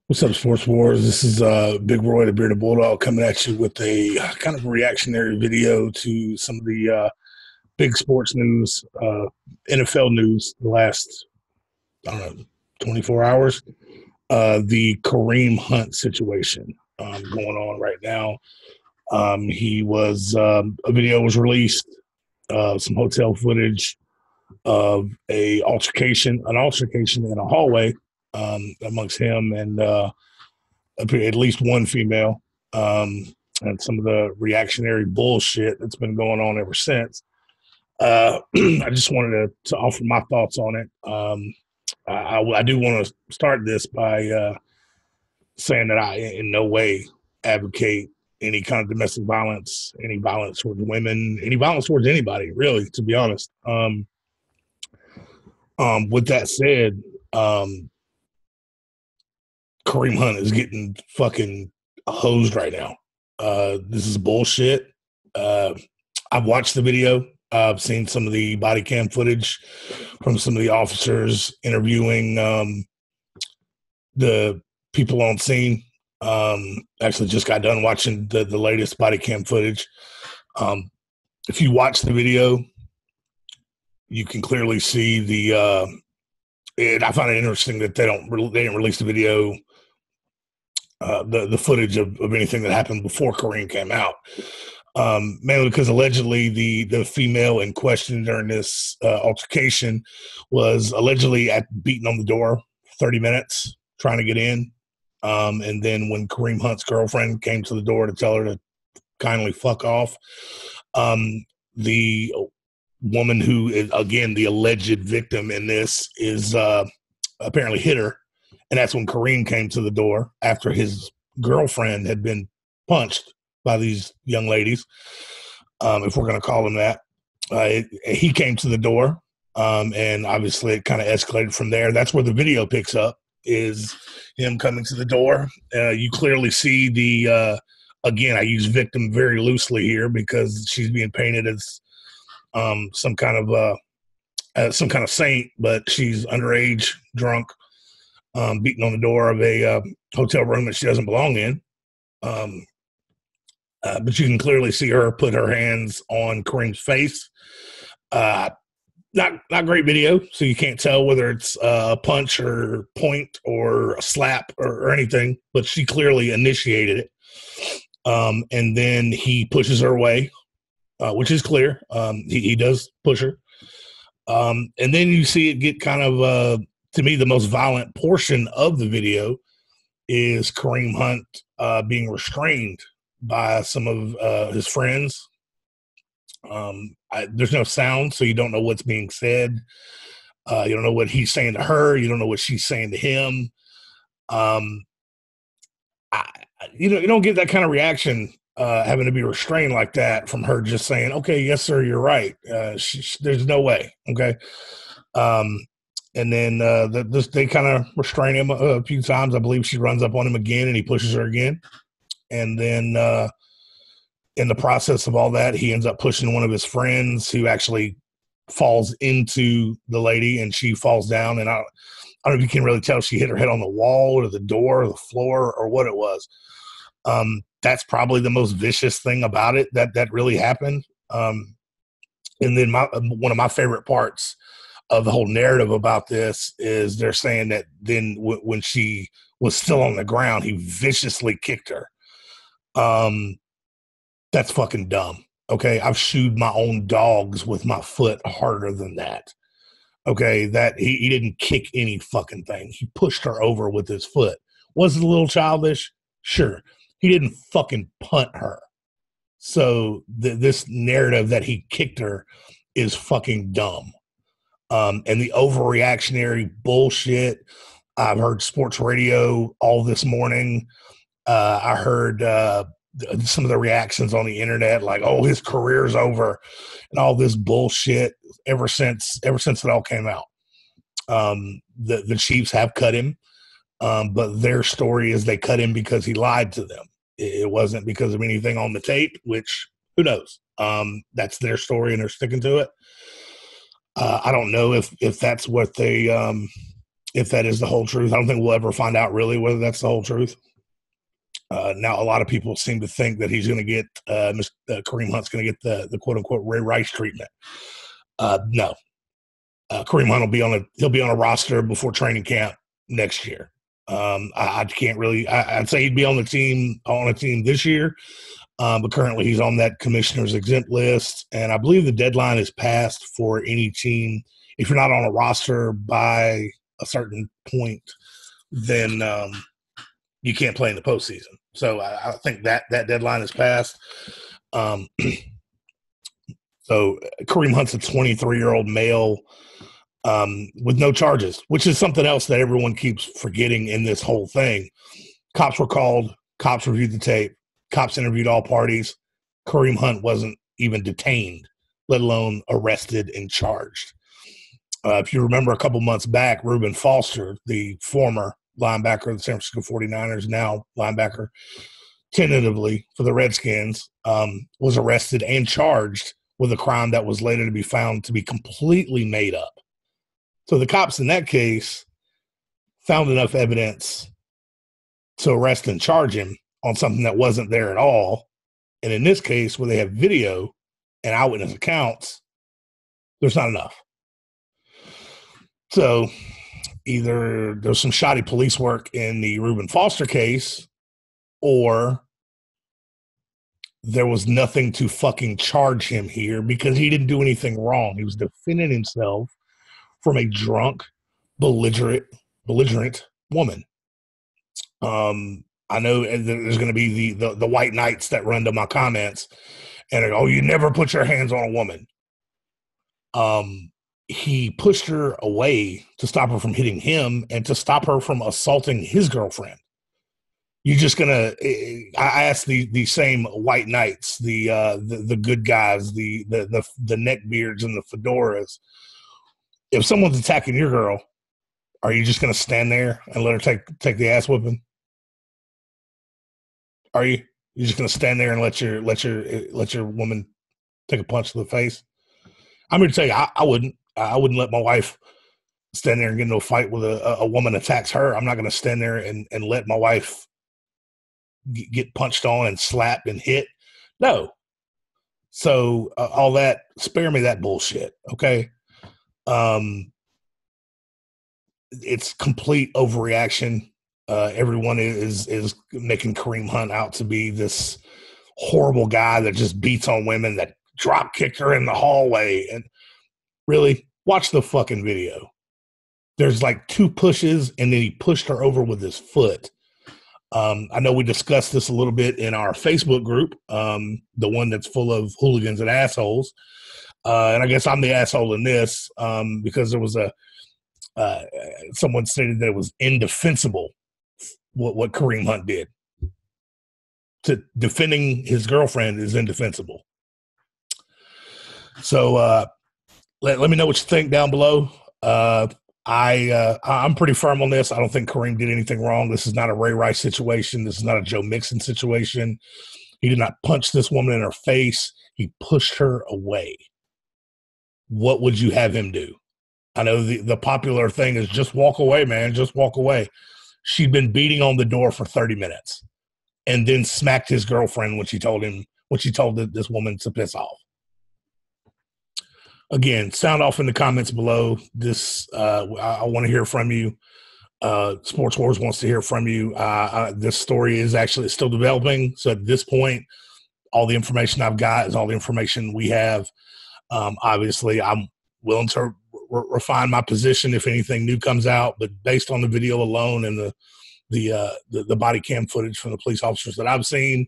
What's up, Sports Wars? This is Big Roy, the Bearded Bulldog, coming at you with a kind of reactionary video to some of the big sports news, NFL news, the last, I don't know, 24 hours. The Kareem Hunt situation going on right now. A video was released, some hotel footage of an altercation in a hallway amongst him and at least one female, and some of the reactionary bullshit that's been going on ever since. I just wanted to offer my thoughts on it. I do want to start this by saying that I in no way advocate any kind of domestic violence, any violence towards women, any violence towards anybody, really, to be honest. With that said, Kareem Hunt is getting fucking hosed right now. This is bullshit. I've watched the video. I've seen some of the body cam footage from some of the officers interviewing the people on scene. Actually, just got done watching the latest body cam footage. If you watch the video, you can clearly see and I find it interesting that they didn't release the video, the footage of anything that happened before Kareem came out. Mainly because allegedly the female in question during this altercation was allegedly beating on the door 30 minutes trying to get in. And then when Kareem Hunt's girlfriend came to the door to tell her to kindly fuck off, the woman who is, again, the alleged victim in this is apparently hit her. And that's when Kareem came to the door after his girlfriend had been punched by these young ladies, if we're going to call them that. He came to the door, and obviously it kind of escalated from there. That's where the video picks up, is him coming to the door. You clearly see again, I use victim very loosely here because she's being painted as some kind of saint, but she's underage, drunk, beating on the door of a hotel room that she doesn't belong in. But you can clearly see her put her hands on Kareem's face. Not great video, so you can't tell whether it's a punch or point or a slap or anything, but she clearly initiated it. And then he pushes her away, which is clear. He does push her. And then you see it get kind of, to me, the most violent portion of the video is Kareem Hunt being restrained by some of his friends. There's no sound, so you don't know what's being said. You don't know what he's saying to her. You don't know what she's saying to him. You don't get that kind of reaction having to be restrained like that from her just saying, "Okay, yes, sir, you're right." There's no way. Okay. And then they kind of restrain him a few times. I believe she runs up on him again, and he pushes her again. And then in the process of all that, he ends up pushing one of his friends who actually falls into the lady, and she falls down. And I don't know if you can really tell if she hit her head on the wall or the door or the floor or what it was. That's probably the most vicious thing about it that really happened. And then one of my favorite parts of the whole narrative about this is they're saying that then when she was still on the ground, he viciously kicked her. That's fucking dumb. Okay. I've shooed my own dogs with my foot harder than that. Okay. That he didn't kick any fucking thing. He pushed her over with his foot. Was it a little childish? Sure. He didn't fucking punt her. So this narrative that he kicked her is fucking dumb. And the overreactionary bullshit. I've heard sports radio all this morning. I heard some of the reactions on the internet, like, "Oh, his career's over," and all this bullshit. Ever since it all came out, the Chiefs have cut him, but their story is they cut him because he lied to them. It wasn't because of anything on the tape, which who knows? That's their story, and they're sticking to it. I don't know if that's what they if that is the whole truth. I don't think we'll ever find out really whether that's the whole truth. Now, a lot of people seem to think that he's going to get Kareem Hunt's going to get the quote unquote Ray Rice treatment. No, Kareem Hunt he'll be on a roster before training camp next year. I can't really. I'd say he'd be on a team this year, but currently he's on that commissioner's exempt list, and I believe the deadline is passed for any team. If you're not on a roster by a certain point, then you can't play in the postseason. So I think that deadline is passed. So Kareem Hunt's a 23-year-old male with no charges, which is something else that everyone keeps forgetting in this whole thing. Cops were called. Cops reviewed the tape. Cops interviewed all parties. Kareem Hunt wasn't even detained, let alone arrested and charged. If you remember a couple months back, Reuben Foster, the former linebacker of the San Francisco 49ers, now linebacker tentatively for the Redskins, was arrested and charged with a crime that was later to be found to be completely made up. So the cops in that case found enough evidence to arrest and charge him on something that wasn't there at all. And in this case, where they have video and eyewitness accounts, there's not enough. So either there's some shoddy police work in the Reuben Foster case, or there was nothing to fucking charge him here because he didn't do anything wrong. He was defending himself from a drunk, belligerent woman. I know there's going to be the white knights that run to my comments and are, oh, you never put your hands on a woman. He pushed her away to stop her from hitting him and to stop her from assaulting his girlfriend. You're just gonna. I asked the same white knights, the good guys, the neckbeards and the fedoras. If someone's attacking your girl, are you just gonna stand there and let her take the ass whipping? Are you? You're just gonna stand there and let your woman take a punch to the face? I'm here to tell you, I wouldn't. I wouldn't let my wife stand there and get into a fight with a woman attacks her. I'm not going to stand there and let my wife get punched on and slapped and hit. No. So all that, spare me that bullshit. Okay. It's complete overreaction. Everyone is making Kareem Hunt out to be this horrible guy that just beats on women, that drop kicked her in the hallway. And really, watch the fucking video. There's like 2 pushes, and then he pushed her over with his foot. I know we discussed this a little bit in our Facebook group, the one that's full of hooligans and assholes. And I guess I'm the asshole in this because there was someone stated that it was indefensible what Kareem Hunt did. Defending his girlfriend is indefensible. So let me know what you think down below. I'm pretty firm on this. I don't think Kareem did anything wrong. This is not a Ray Rice situation. This is not a Joe Mixon situation. He did not punch this woman in her face. He pushed her away. What would you have him do? I know the popular thing is just walk away, man. Just walk away. She'd been beating on the door for 30 minutes and then smacked his girlfriend when she told this woman to piss off. Again, sound off in the comments below. This I want to hear from you. Sports Wars wants to hear from you. This story is actually still developing. So at this point, all the information I've got is all the information we have. Obviously, I'm willing to refine my position if anything new comes out. But based on the video alone and the body cam footage from the police officers that I've seen,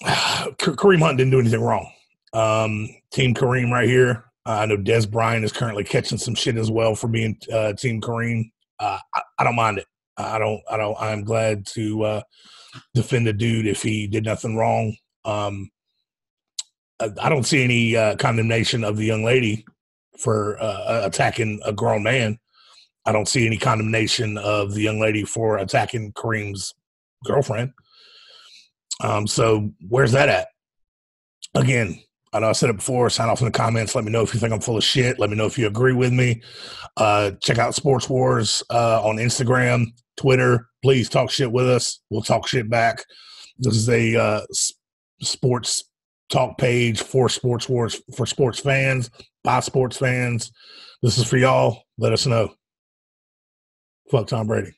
Kareem Hunt didn't do anything wrong. Team Kareem right here. I know Des Bryant is currently catching some shit as well for being Team Kareem. I don't mind it. I'm glad to defend a dude if he did nothing wrong. I don't see any condemnation of the young lady for attacking a grown man. I don't see any condemnation of the young lady for attacking Kareem's girlfriend. So where's that at? Again, I know I said it before. Sign off in the comments. Let me know if you think I'm full of shit. Let me know if you agree with me. Check out Sports Wars on Instagram, Twitter. Please talk shit with us. We'll talk shit back. This is a sports talk page for Sports Wars, for sports fans, by sports fans. This is for y'all. Let us know. Fuck Tom Brady.